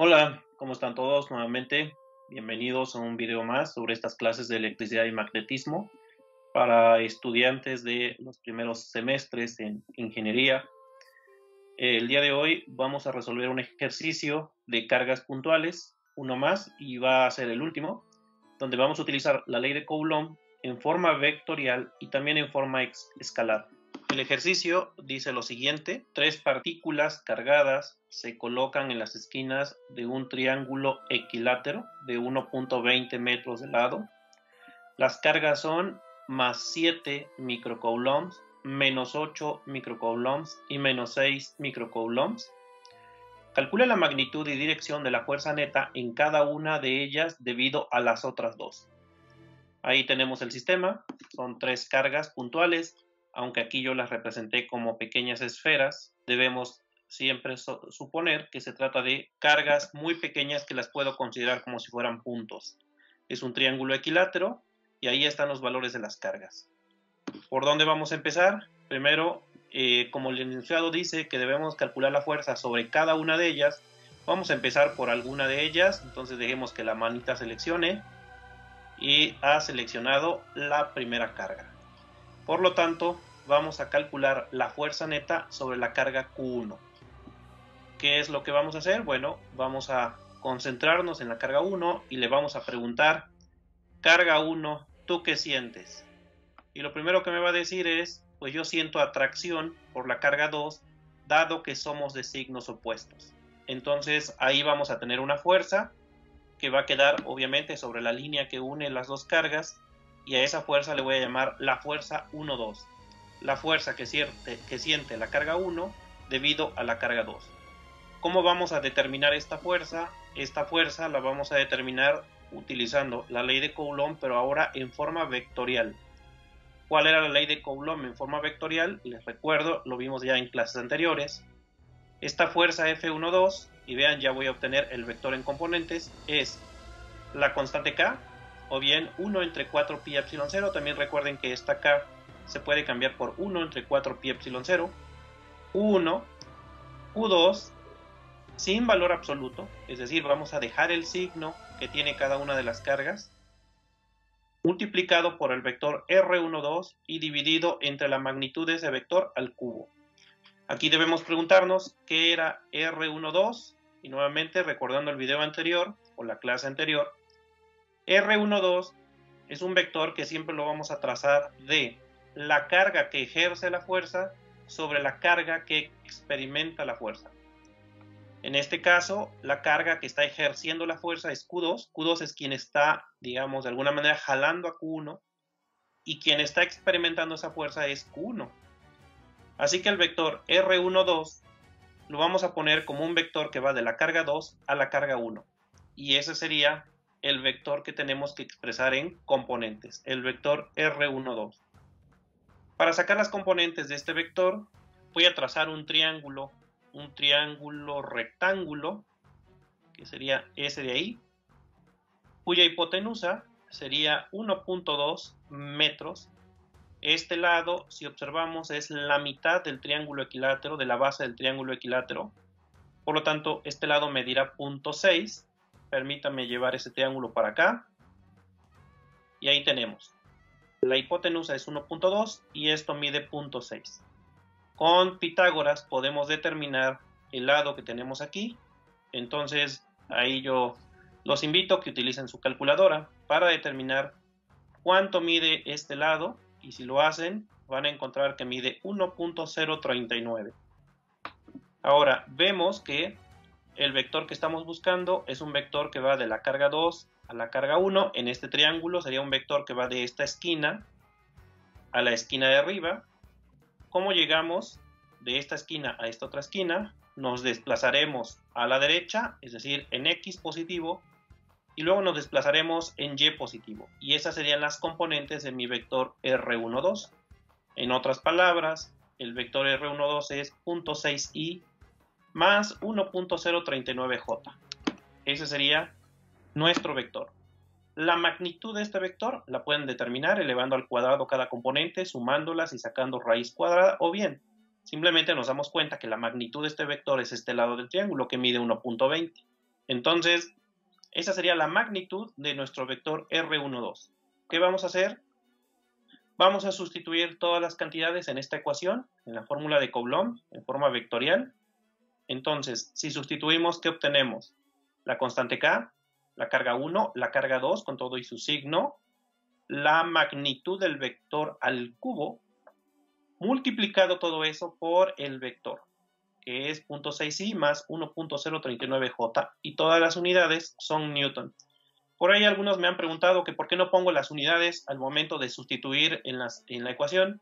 Hola, ¿cómo están todos nuevamente? Bienvenidos a un video más sobre estas clases de electricidad y magnetismo para estudiantes de los primeros semestres en ingeniería. El día de hoy vamos a resolver un ejercicio de cargas puntuales, uno más y va a ser el último, donde vamos a utilizar la ley de Coulomb en forma vectorial y también en forma escalar. El ejercicio dice lo siguiente: tres partículas cargadas se colocan en las esquinas de un triángulo equilátero de 1.20 metros de lado. Las cargas son más 7 microcoulombs, menos 8 microcoulombs y menos 6 microcoulombs. Calcula la magnitud y dirección de la fuerza neta en cada una de ellas debido a las otras dos. Ahí tenemos el sistema, son tres cargas puntuales, aunque aquí yo las representé como pequeñas esferas. Debemos siempre suponer que se trata de cargas muy pequeñas que las puedo considerar como si fueran puntos. Es un triángulo equilátero y ahí están los valores de las cargas. ¿Por dónde vamos a empezar? Primero, como el enunciado dice que debemos calcular la fuerza sobre cada una de ellas, vamos a empezar por alguna de ellas. Entonces dejemos que la manita seleccione y ha seleccionado la primera carga. Por lo tanto, vamos a calcular la fuerza neta sobre la carga Q1. ¿Qué es lo que vamos a hacer? Bueno, vamos a concentrarnos en la carga 1 y le vamos a preguntar: carga 1, ¿tú qué sientes? Y lo primero que me va a decir es: pues yo siento atracción por la carga 2, dado que somos de signos opuestos. Entonces ahí vamos a tener una fuerza que va a quedar obviamente sobre la línea que une las dos cargas, y a esa fuerza le voy a llamar la fuerza 1-2, la fuerza que siente la carga 1 debido a la carga 2. ¿Cómo vamos a determinar esta fuerza? Esta fuerza la vamos a determinar utilizando la ley de Coulomb, pero ahora en forma vectorial. ¿Cuál era la ley de Coulomb en forma vectorial? Les recuerdo, lo vimos ya en clases anteriores. Esta fuerza F12, y vean, ya voy a obtener el vector en componentes, es la constante K, o bien 1 entre 4 pi epsilon 0. También recuerden que esta K se puede cambiar por 1 entre 4 pi epsilon 0. Q1, Q2, sin valor absoluto, es decir, vamos a dejar el signo que tiene cada una de las cargas, multiplicado por el vector R12 y dividido entre la magnitud de ese vector al cubo. Aquí debemos preguntarnos qué era R12, y nuevamente recordando el video anterior o la clase anterior, R12 es un vector que siempre lo vamos a trazar de la carga que ejerce la fuerza sobre la carga que experimenta la fuerza. En este caso, la carga que está ejerciendo la fuerza es Q2. Q2 es quien está, digamos, de alguna manera jalando a Q1, y quien está experimentando esa fuerza es Q1. Así que el vector R12 lo vamos a poner como un vector que va de la carga 2 a la carga 1. Y ese sería el vector que tenemos que expresar en componentes, el vector R12. Para sacar las componentes de este vector, voy a trazar un triángulo rectángulo, que sería ese de ahí, cuya hipotenusa sería 1.2 metros. Este lado, si observamos, es la mitad del triángulo equilátero, de la base del triángulo equilátero. Por lo tanto, este lado medirá 0.6. Permítame llevar ese triángulo para acá. Y ahí tenemos. La hipotenusa es 1.2 y esto mide 0.6. Con Pitágoras podemos determinar el lado que tenemos aquí. Entonces, ahí yo los invito a que utilicen su calculadora para determinar cuánto mide este lado, y si lo hacen van a encontrar que mide 1.039. Ahora vemos que el vector que estamos buscando es un vector que va de la carga 2 a la carga 1. En este triángulo sería un vector que va de esta esquina a la esquina de arriba. ¿Cómo llegamos de esta esquina a esta otra esquina? Nos desplazaremos a la derecha, es decir, en X positivo, y luego nos desplazaremos en Y positivo, y esas serían las componentes de mi vector R12. En otras palabras, el vector R12 es 0.6i más 1.039j. Ese sería nuestro vector. La magnitud de este vector la pueden determinar elevando al cuadrado cada componente, sumándolas y sacando raíz cuadrada, o bien simplemente nos damos cuenta que la magnitud de este vector es este lado del triángulo, que mide 1.20. Entonces, esa sería la magnitud de nuestro vector R12. ¿Qué vamos a hacer? Vamos a sustituir todas las cantidades en esta ecuación, en la fórmula de Coulomb, en forma vectorial. Entonces, si sustituimos, ¿qué obtenemos? La constante K, la carga 1, la carga 2 con todo y su signo, la magnitud del vector al cubo, multiplicado todo eso por el vector, que es 0.6i más 1.039j, y todas las unidades son newton. Por ahí algunos me han preguntado que por qué no pongo las unidades al momento de sustituir en la ecuación.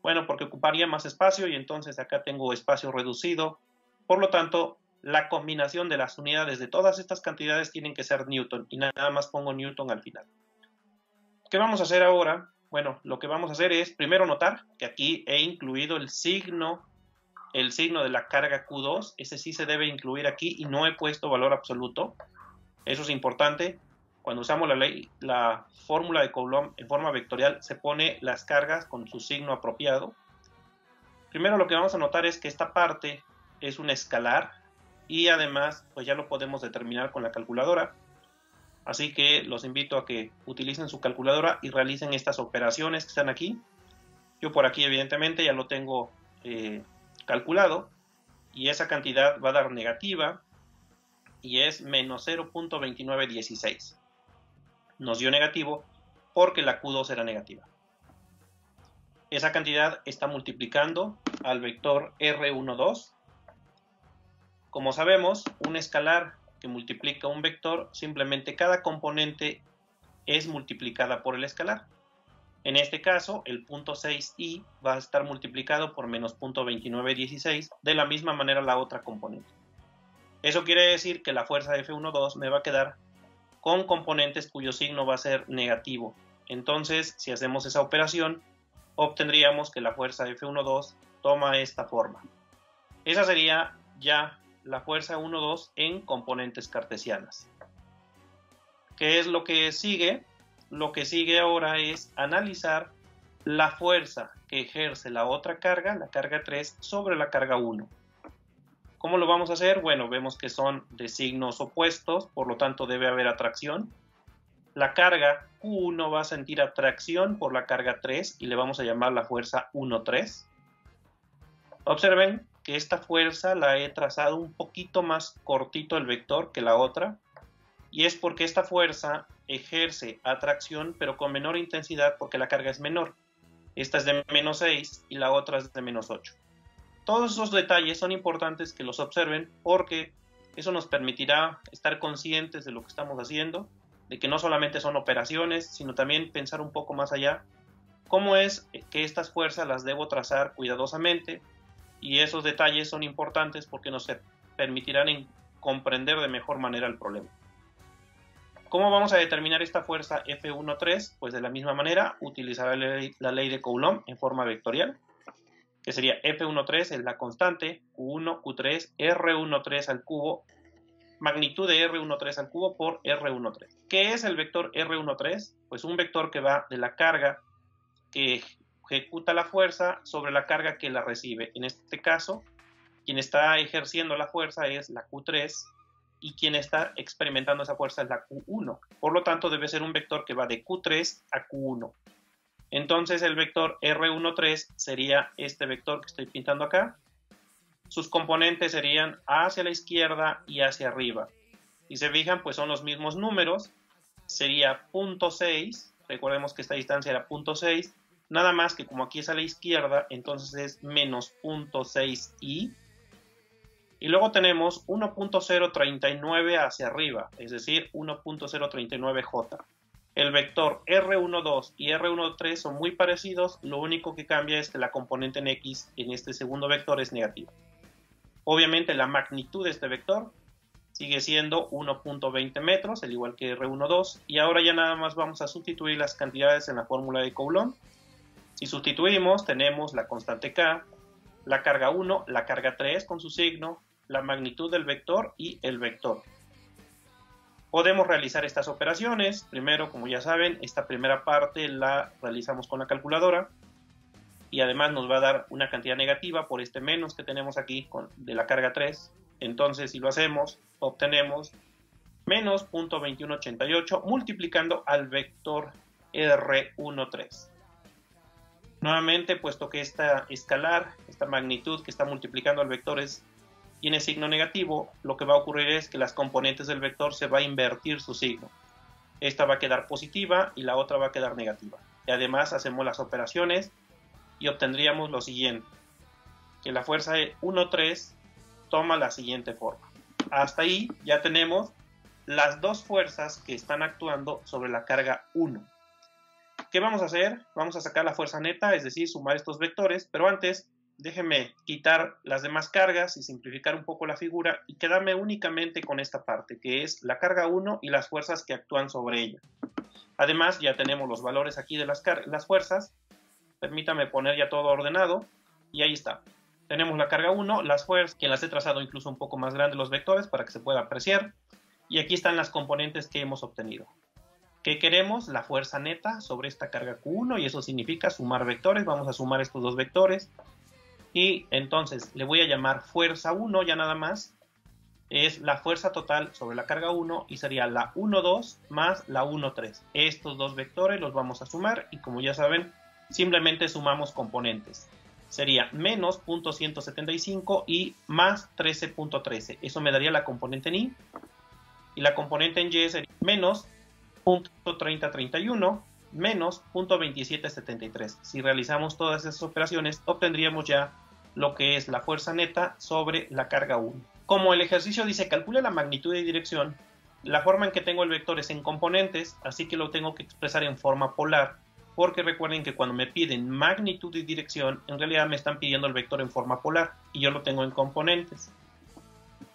Bueno, porque ocuparía más espacio y entonces acá tengo espacio reducido. Por lo tanto, la combinación de las unidades de todas estas cantidades tienen que ser newton y nada más pongo newton al final. ¿Qué vamos a hacer ahora? Bueno, lo que vamos a hacer es primero notar que aquí he incluido el signo de la carga Q2. Ese sí se debe incluir aquí y no he puesto valor absoluto. Eso es importante. Cuando usamos la fórmula de Coulomb en forma vectorial, se pone las cargas con su signo apropiado. Primero lo que vamos a notar es que esta parte es un escalar y además pues ya lo podemos determinar con la calculadora. Así que los invito a que utilicen su calculadora y realicen estas operaciones que están aquí. Yo por aquí evidentemente ya lo tengo calculado y esa cantidad va a dar negativa y es menos 0.2916. Nos dio negativo porque la Q2 era negativa. Esa cantidad está multiplicando al vector R12. Como sabemos, un escalar que multiplica un vector, simplemente cada componente es multiplicada por el escalar. En este caso, el 0.6i va a estar multiplicado por menos 0.2916, de la misma manera la otra componente. Eso quiere decir que la fuerza F12 me va a quedar con componentes cuyo signo va a ser negativo. Entonces, si hacemos esa operación, obtendríamos que la fuerza F12 toma esta forma. Esa sería ya la fuerza 1,2 en componentes cartesianas. ¿Qué es lo que sigue? Lo que sigue ahora es analizar la fuerza que ejerce la otra carga, la carga 3, sobre la carga 1. ¿Cómo lo vamos a hacer? Bueno, vemos que son de signos opuestos, por lo tanto debe haber atracción. La carga Q1 va a sentir atracción por la carga 3 y le vamos a llamar la fuerza 1,3. Observen que esta fuerza la he trazado un poquito más cortito el vector que la otra, y es porque esta fuerza ejerce atracción pero con menor intensidad porque la carga es menor. Esta es de menos 6 y la otra es de menos 8. Todos esos detalles son importantes que los observen porque eso nos permitirá estar conscientes de lo que estamos haciendo, de que no solamente son operaciones, sino también pensar un poco más allá. ¿Cómo es que estas fuerzas las debo trazar cuidadosamente? Y esos detalles son importantes porque nos permitirán comprender de mejor manera el problema. ¿Cómo vamos a determinar esta fuerza F13? Pues de la misma manera, utilizará la ley de Coulomb en forma vectorial, que sería F13 es la constante, Q1, Q3, R13 al cubo, magnitud de R13 al cubo por R13. ¿Qué es el vector R13? Pues un vector que va de la carga que ejecuta la fuerza sobre la carga que la recibe. En este caso, quien está ejerciendo la fuerza es la Q3 y quien está experimentando esa fuerza es la Q1. Por lo tanto, debe ser un vector que va de Q3 a Q1. Entonces, el vector R13 sería este vector que estoy pintando acá. Sus componentes serían hacia la izquierda y hacia arriba. Si se fijan, pues son los mismos números. Sería 0.6. Recordemos que esta distancia era 0.6. Nada más que como aquí es a la izquierda, entonces es menos 0.6i. Y luego tenemos 1.039 hacia arriba, es decir, 1.039j. El vector R12 y R13 son muy parecidos, lo único que cambia es que la componente en X en este segundo vector es negativa. Obviamente la magnitud de este vector sigue siendo 1.20 metros, al igual que R12, y ahora ya nada más vamos a sustituir las cantidades en la fórmula de Coulomb. Si sustituimos, tenemos la constante K, la carga 1, la carga 3 con su signo, la magnitud del vector y el vector. Podemos realizar estas operaciones. Primero, como ya saben, esta primera parte la realizamos con la calculadora y además nos va a dar una cantidad negativa por este menos que tenemos aquí de la carga 3. Entonces, si lo hacemos, obtenemos menos 0.2188 multiplicando al vector R13. Nuevamente, puesto que esta escalar, esta magnitud que está multiplicando al vector tiene signo negativo, lo que va a ocurrir es que las componentes del vector se va a invertir su signo. Esta va a quedar positiva y la otra va a quedar negativa. Y además hacemos las operaciones y obtendríamos lo siguiente, que la fuerza 1,3 toma la siguiente forma. Hasta ahí ya tenemos las dos fuerzas que están actuando sobre la carga 1. ¿Qué vamos a hacer? Vamos a sacar la fuerza neta, es decir, sumar estos vectores, pero antes déjenme quitar las demás cargas y simplificar un poco la figura y quedarme únicamente con esta parte, que es la carga 1 y las fuerzas que actúan sobre ella. Además, ya tenemos los valores aquí de las fuerzas. Permítame poner ya todo ordenado y ahí está. Tenemos la carga 1, las fuerzas, que las he trazado incluso un poco más grandes los vectores para que se pueda apreciar. Y aquí están las componentes que hemos obtenido. ¿Qué queremos? La fuerza neta sobre esta carga Q1 y eso significa sumar vectores. Vamos a sumar estos dos vectores y entonces le voy a llamar fuerza 1 ya nada más. Es la fuerza total sobre la carga 1 y sería la 1,2 más la 1,3. Estos dos vectores los vamos a sumar y como ya saben, simplemente sumamos componentes. Sería menos 0.175 y más 13.13. Eso me daría la componente en Y. Y la componente en Y sería menos 0.3031 menos 0.2773. Si realizamos todas esas operaciones, obtendríamos ya lo que es la fuerza neta sobre la carga 1. Como el ejercicio dice calcule la magnitud y dirección, la forma en que tengo el vector es en componentes, así que lo tengo que expresar en forma polar, porque recuerden que cuando me piden magnitud y dirección, en realidad me están pidiendo el vector en forma polar, y yo lo tengo en componentes.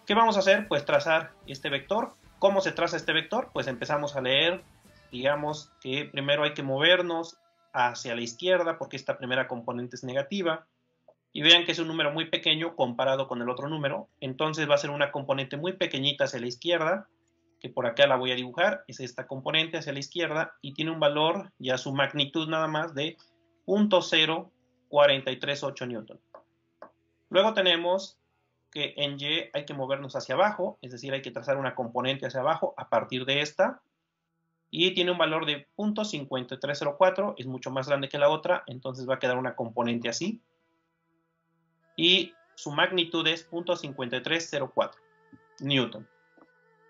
¿Qué vamos a hacer? Pues trazar este vector. ¿Cómo se traza este vector? Pues empezamos a leer, digamos que primero hay que movernos hacia la izquierda porque esta primera componente es negativa y vean que es un número muy pequeño comparado con el otro número, entonces va a ser una componente muy pequeñita hacia la izquierda, que por acá la voy a dibujar, es esta componente hacia la izquierda y tiene un valor, ya su magnitud nada más, de 0.0438 newton. Luego tenemos que en Y hay que movernos hacia abajo, es decir, hay que trazar una componente hacia abajo a partir de esta, y tiene un valor de 0.5304, es mucho más grande que la otra, entonces va a quedar una componente así, y su magnitud es 0.5304 newton.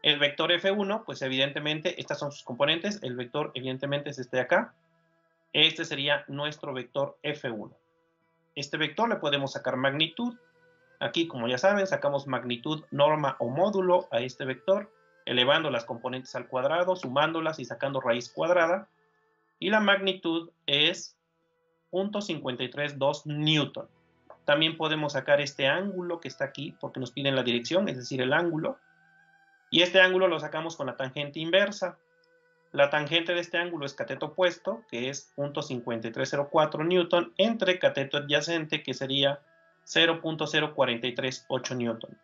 El vector F1, pues evidentemente, estas son sus componentes, el vector evidentemente es este de acá, este sería nuestro vector F1. Este vector le podemos sacar magnitud. Aquí, como ya saben, sacamos magnitud, norma o módulo a este vector, elevando las componentes al cuadrado, sumándolas y sacando raíz cuadrada. Y la magnitud es 0.532 newton. También podemos sacar este ángulo que está aquí, porque nos piden la dirección, es decir, el ángulo. Y este ángulo lo sacamos con la tangente inversa. La tangente de este ángulo es cateto opuesto, que es 0.5304 newton, entre cateto adyacente, que sería 0.0438 newton.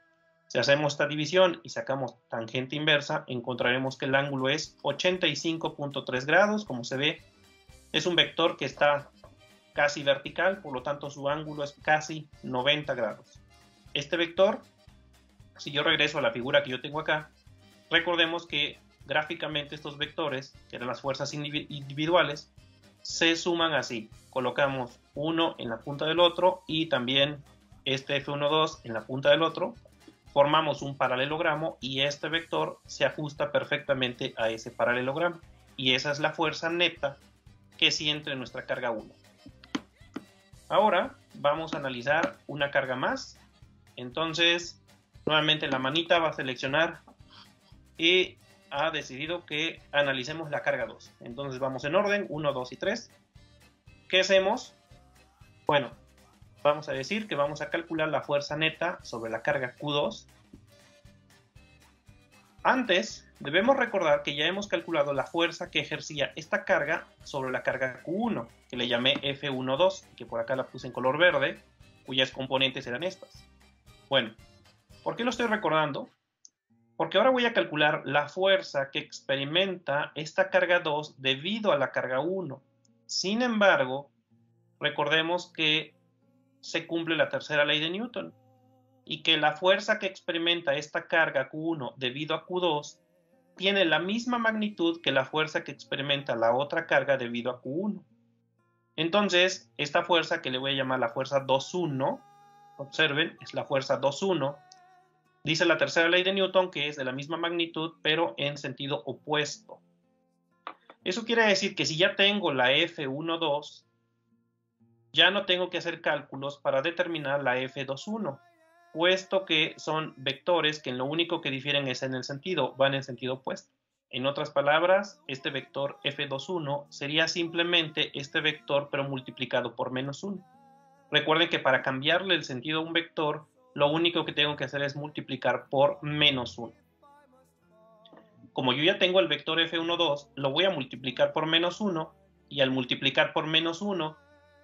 Si hacemos esta división y sacamos tangente inversa, encontraremos que el ángulo es 85.3 grados. Como se ve, es un vector que está casi vertical, por lo tanto su ángulo es casi 90 grados. Este vector, si yo regreso a la figura que yo tengo acá, recordemos que gráficamente estos vectores, que eran las fuerzas individuales, se suman así. Colocamos uno en la punta del otro y también este F12 en la punta del otro. Formamos un paralelogramo y este vector se ajusta perfectamente a ese paralelogramo. Y esa es la fuerza neta que siente nuestra carga 1. Ahora vamos a analizar una carga más. Entonces, nuevamente la manita va a seleccionar y ha decidido que analicemos la carga 2. Entonces vamos en orden, 1, 2 y 3. ¿Qué hacemos? Bueno, vamos a decir que vamos a calcular la fuerza neta sobre la carga Q2. Antes, debemos recordar que ya hemos calculado la fuerza que ejercía esta carga sobre la carga Q1, que le llamé F12, que por acá la puse en color verde, cuyas componentes eran estas. Bueno, ¿por qué lo estoy recordando? Porque ahora voy a calcular la fuerza que experimenta esta carga 2 debido a la carga 1. Sin embargo, recordemos que se cumple la tercera ley de Newton y que la fuerza que experimenta esta carga Q1 debido a Q2 tiene la misma magnitud que la fuerza que experimenta la otra carga debido a Q1. Entonces, esta fuerza, que le voy a llamar la fuerza 2.1, observen, es la fuerza 2.1, dice la tercera ley de Newton que es de la misma magnitud, pero en sentido opuesto. Eso quiere decir que si ya tengo la F1.2, ya no tengo que hacer cálculos para determinar la F2.1, puesto que son vectores que en lo único que difieren es en el sentido, van en sentido opuesto. En otras palabras, este vector F2.1 sería simplemente este vector pero multiplicado por -1. Recuerden que para cambiarle el sentido a un vector, lo único que tengo que hacer es multiplicar por -1. Como yo ya tengo el vector F1.2, lo voy a multiplicar por -1, y al multiplicar por -1,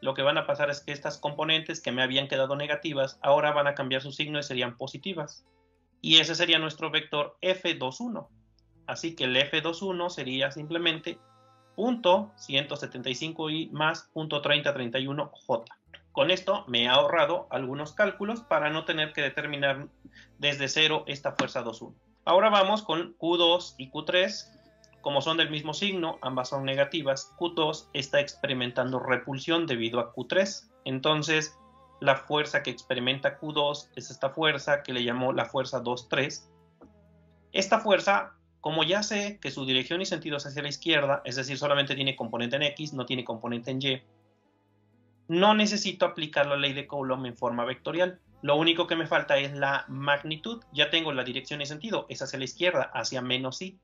lo que van a pasar es que estas componentes que me habían quedado negativas, ahora van a cambiar su signo y serían positivas. Y ese sería nuestro vector F2.1. Así que el F2.1 sería simplemente .175i más .3031j. Con esto me he ahorrado algunos cálculos para no tener que determinar desde cero esta fuerza 2.1. Ahora vamos con Q2 y Q3. Como son del mismo signo, ambas son negativas, Q2 está experimentando repulsión debido a Q3. Entonces, la fuerza que experimenta Q2 es esta fuerza que le llamó la fuerza 2.3. Esta fuerza, como ya sé que su dirección y sentido es hacia la izquierda, es decir, solamente tiene componente en X, no tiene componente en Y, no necesito aplicar la ley de Coulomb en forma vectorial. Lo único que me falta es la magnitud. Ya tengo la dirección y sentido, es hacia la izquierda, hacia -i.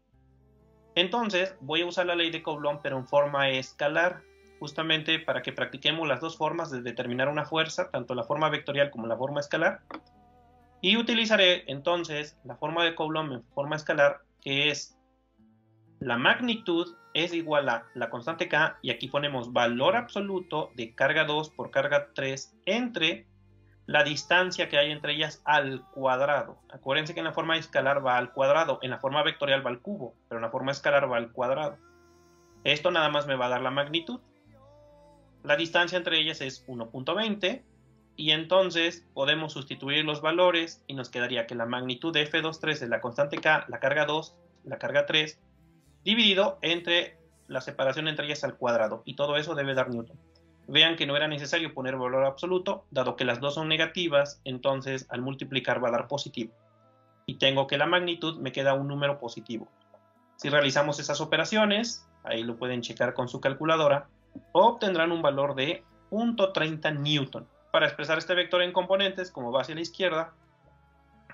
Entonces voy a usar la ley de Coulomb pero en forma escalar, justamente para que practiquemos las dos formas de determinar una fuerza, tanto la forma vectorial como la forma escalar. Y utilizaré entonces la forma de Coulomb en forma escalar, que es la magnitud es igual a la constante K, y aquí ponemos valor absoluto de carga 2 por carga 3 entre la distancia que hay entre ellas al cuadrado. Acuérdense que en la forma escalar va al cuadrado, en la forma vectorial va al cubo, pero en la forma escalar va al cuadrado. Esto nada más me va a dar la magnitud. La distancia entre ellas es 1.20, y entonces podemos sustituir los valores y nos quedaría que la magnitud de F2.3 es la constante K, la carga 2, la carga 3, dividido entre la separación entre ellas al cuadrado, y todo eso debe dar Newton. Vean que no era necesario poner valor absoluto, dado que las dos son negativas, entonces al multiplicar va a dar positivo. Y tengo que la magnitud me queda un número positivo. Si realizamos esas operaciones, ahí lo pueden checar con su calculadora, obtendrán un valor de 0.30 Newton. Para expresar este vector en componentes, como va hacia la izquierda,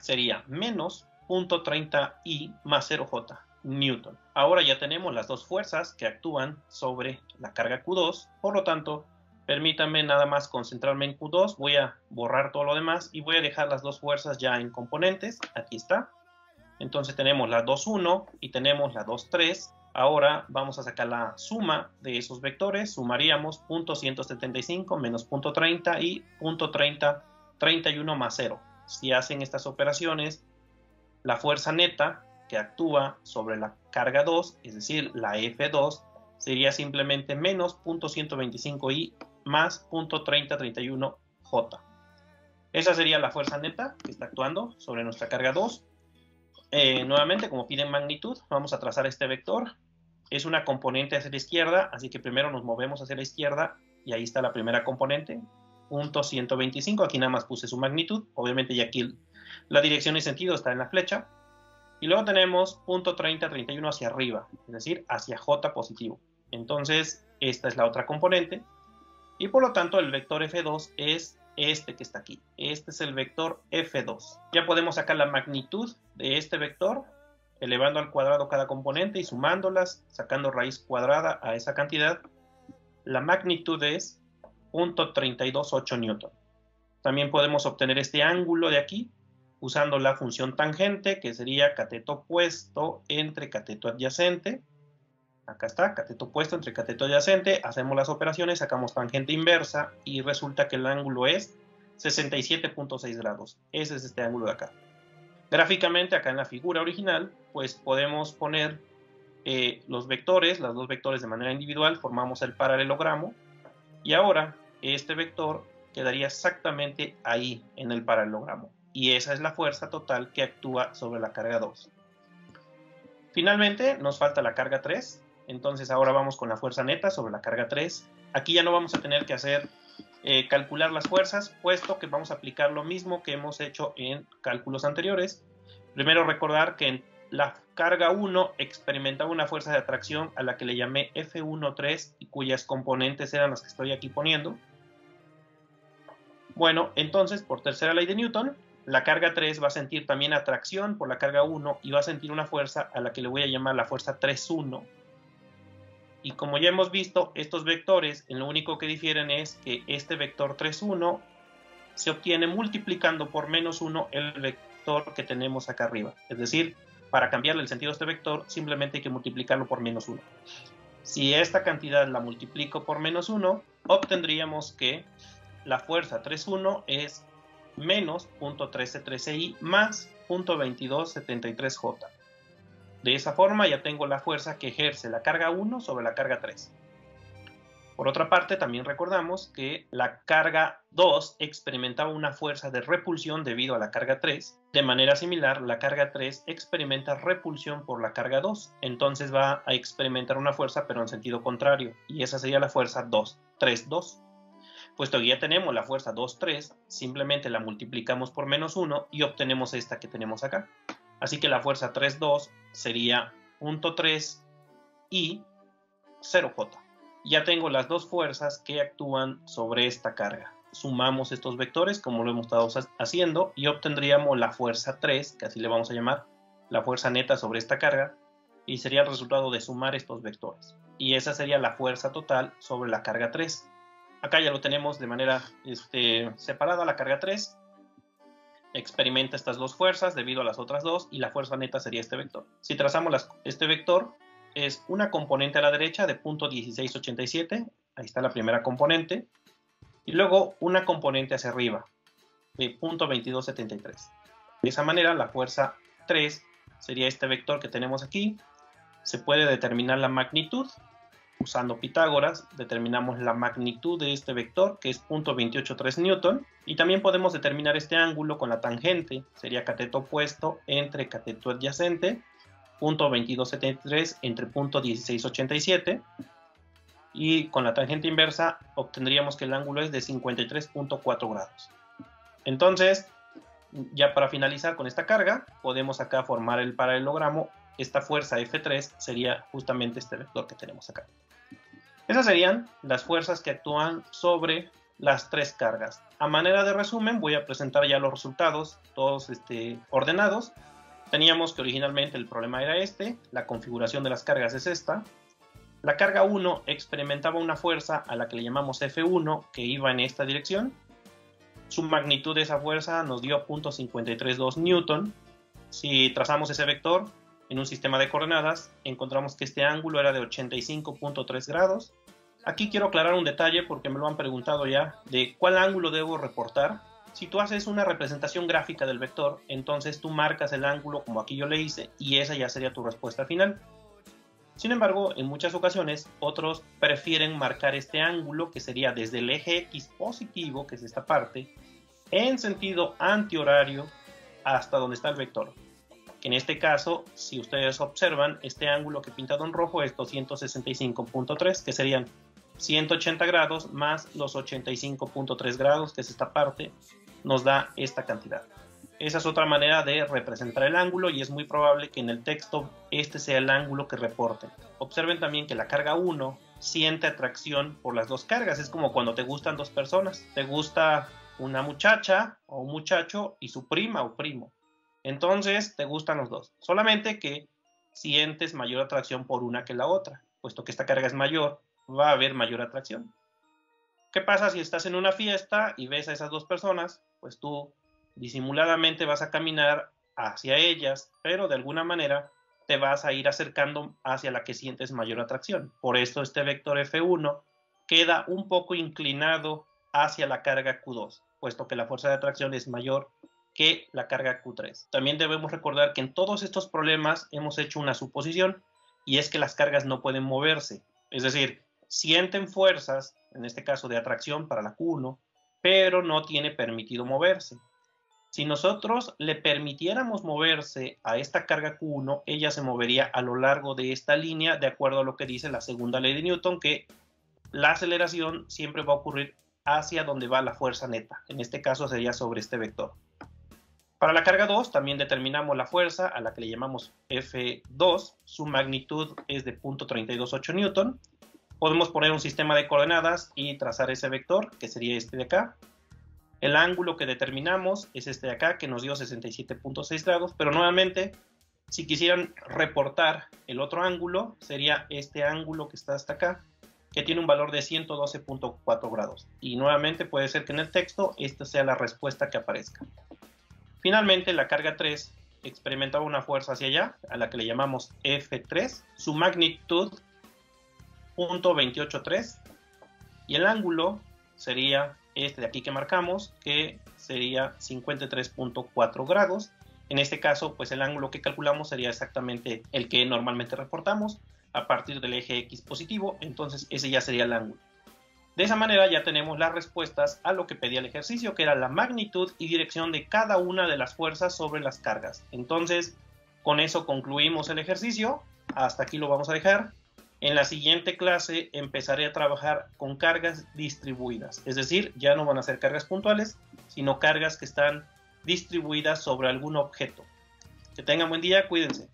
sería menos 0.30i más 0j. Newton. Ahora ya tenemos las dos fuerzas que actúan sobre la carga Q2, por lo tanto, permítanme nada más concentrarme en Q2, voy a borrar todo lo demás y voy a dejar las dos fuerzas ya en componentes. Aquí está. Entonces tenemos la 2.1 y tenemos la 2.3. Ahora vamos a sacar la suma de esos vectores, sumaríamos .175 menos .30 y .3031 más 0. Si hacen estas operaciones, la fuerza neta que actúa sobre la carga 2, es decir, la F2, sería simplemente menos .125i más .3031j. Esa sería la fuerza neta que está actuando sobre nuestra carga 2. Nuevamente, como piden magnitud, vamos a trazar este vector. Es una componente hacia la izquierda, así que primero nos movemos hacia la izquierda, y ahí está la primera componente, .125, aquí nada más puse su magnitud, obviamente ya aquí la dirección y sentido está en la flecha. Y luego tenemos .3031 hacia arriba, es decir, hacia J positivo. Entonces, esta es la otra componente. Y por lo tanto, el vector F2 es este que está aquí. Este es el vector F2. Ya podemos sacar la magnitud de este vector, elevando al cuadrado cada componente y sumándolas, sacando raíz cuadrada a esa cantidad. La magnitud es 0.328 newton. También podemos obtener este ángulo de aquí, usando la función tangente, que sería cateto opuesto entre cateto adyacente. Acá está, cateto opuesto entre cateto adyacente. Hacemos las operaciones, sacamos tangente inversa y resulta que el ángulo es 67.6 grados. Ese es este ángulo de acá. Gráficamente, acá en la figura original, pues podemos poner los vectores, los dos vectores de manera individual, formamos el paralelogramo. Y ahora este vector quedaría exactamente ahí en el paralelogramo. Y esa es la fuerza total que actúa sobre la carga 2. Finalmente nos falta la carga 3, entonces ahora vamos con la fuerza neta sobre la carga 3. Aquí ya no vamos a tener que calcular las fuerzas, puesto que vamos a aplicar lo mismo que hemos hecho en cálculos anteriores. Primero recordar que en la carga 1 experimentaba una fuerza de atracción a la que le llamé F13 y cuyas componentes eran las que estoy aquí poniendo. Bueno, entonces, por tercera ley de Newton, la carga 3 va a sentir también atracción por la carga 1 y va a sentir una fuerza a la que le voy a llamar la fuerza 3,1. Y como ya hemos visto, estos vectores, en lo único que difieren es que este vector 3,1 se obtiene multiplicando por -1 el vector que tenemos acá arriba. Es decir, para cambiarle el sentido a este vector, simplemente hay que multiplicarlo por -1. Si esta cantidad la multiplico por -1, obtendríamos que la fuerza 3,1 es menos 0.1313i más 0.2273j. De esa forma ya tengo la fuerza que ejerce la carga 1 sobre la carga 3. Por otra parte, también recordamos que la carga 2 experimentaba una fuerza de repulsión debido a la carga 3. De manera similar, la carga 3 experimenta repulsión por la carga 2. Entonces va a experimentar una fuerza pero en sentido contrario. Y esa sería la fuerza 3,2. Puesto que ya tenemos la fuerza 2,3, simplemente la multiplicamos por -1 y obtenemos esta que tenemos acá. Así que la fuerza 3,2 sería 0.3 y 0j. Ya tengo las dos fuerzas que actúan sobre esta carga. Sumamos estos vectores como lo hemos estado haciendo y obtendríamos la fuerza 3, que así le vamos a llamar, la fuerza neta sobre esta carga, y sería el resultado de sumar estos vectores. Y esa sería la fuerza total sobre la carga 3. Acá ya lo tenemos de manera separada. La carga 3 experimenta estas dos fuerzas debido a las otras dos y la fuerza neta sería este vector. Si trazamos este vector, es una componente a la derecha de 0.1687, ahí está la primera componente, y luego una componente hacia arriba de 0.2273. De esa manera la fuerza 3 sería este vector que tenemos aquí. Se puede determinar la magnitud. Usando Pitágoras, determinamos la magnitud de este vector, que es 0.283 newton, y también podemos determinar este ángulo con la tangente, sería cateto opuesto entre cateto adyacente, 0.2273 entre 0.1687, y con la tangente inversa obtendríamos que el ángulo es de 53.4 grados. Entonces, ya para finalizar con esta carga, podemos acá formar el paralelogramo. Esta fuerza F3 sería justamente este vector que tenemos acá. Esas serían las fuerzas que actúan sobre las tres cargas. A manera de resumen, voy a presentar ya los resultados, todos ordenados. Teníamos que originalmente el problema era la configuración de las cargas es esta. La carga 1 experimentaba una fuerza a la que le llamamos F1, que iba en esta dirección. Su magnitud de esa fuerza nos dio 0.532 newton. Si trazamos ese vector en un sistema de coordenadas, encontramos que este ángulo era de 85.3 grados. Aquí quiero aclarar un detalle porque me lo han preguntado ya, de cuál ángulo debo reportar. Si tú haces una representación gráfica del vector, entonces tú marcas el ángulo como aquí yo le hice y esa ya sería tu respuesta final. Sin embargo, en muchas ocasiones, otros prefieren marcar este ángulo, que sería desde el eje X positivo, que es esta parte, en sentido antihorario hasta donde está el vector. Que en este caso, si ustedes observan, este ángulo que he pintado en rojo es 265.3, que serían 180 grados más los 85.3 grados, que es esta parte, nos da esta cantidad. Esa es otra manera de representar el ángulo y es muy probable que en el texto este sea el ángulo que reporten. Observen también que la carga 1 siente atracción por las dos cargas. Es como cuando te gustan dos personas. Te gusta una muchacha o un muchacho y su prima o primo. Entonces te gustan los dos. Solamente que sientes mayor atracción por una que la otra. Puesto que esta carga es mayor, va a haber mayor atracción. ¿Qué pasa si estás en una fiesta y ves a esas dos personas? Pues tú disimuladamente vas a caminar hacia ellas, pero de alguna manera te vas a ir acercando hacia la que sientes mayor atracción. Por esto este vector F1 queda un poco inclinado hacia la carga Q2, puesto que la fuerza de atracción es mayor que la carga Q3. También debemos recordar que en todos estos problemas hemos hecho una suposición, y es que las cargas no pueden moverse. Es decir, sienten fuerzas, en este caso de atracción para la Q1, pero no tiene permitido moverse. Si nosotros le permitiéramos moverse a esta carga Q1, ella se movería a lo largo de esta línea de acuerdo a lo que dice la segunda ley de Newton, que la aceleración siempre va a ocurrir hacia donde va la fuerza neta. En este caso sería sobre este vector. Para la carga 2 también determinamos la fuerza a la que le llamamos F2. Su magnitud es de 0.328 newton. Podemos poner un sistema de coordenadas y trazar ese vector, que sería este de acá. El ángulo que determinamos es este de acá, que nos dio 67.6 grados, pero nuevamente, si quisieran reportar el otro ángulo, sería este ángulo que está hasta acá, que tiene un valor de 112.4 grados. Y nuevamente puede ser que en el texto esta sea la respuesta que aparezca. Finalmente, la carga 3 experimentaba una fuerza hacia allá, a la que le llamamos F3, su magnitud 0.283, y el ángulo sería este de aquí que marcamos, que sería 53.4 grados. En este caso, pues el ángulo que calculamos sería exactamente el que normalmente reportamos a partir del eje X positivo, entonces ese ya sería el ángulo. De esa manera ya tenemos las respuestas a lo que pedía el ejercicio, que era la magnitud y dirección de cada una de las fuerzas sobre las cargas. Entonces, con eso concluimos el ejercicio. Hasta aquí lo vamos a dejar. En la siguiente clase empezaré a trabajar con cargas distribuidas, es decir, ya no van a ser cargas puntuales, sino cargas que están distribuidas sobre algún objeto. Que tengan buen día, cuídense.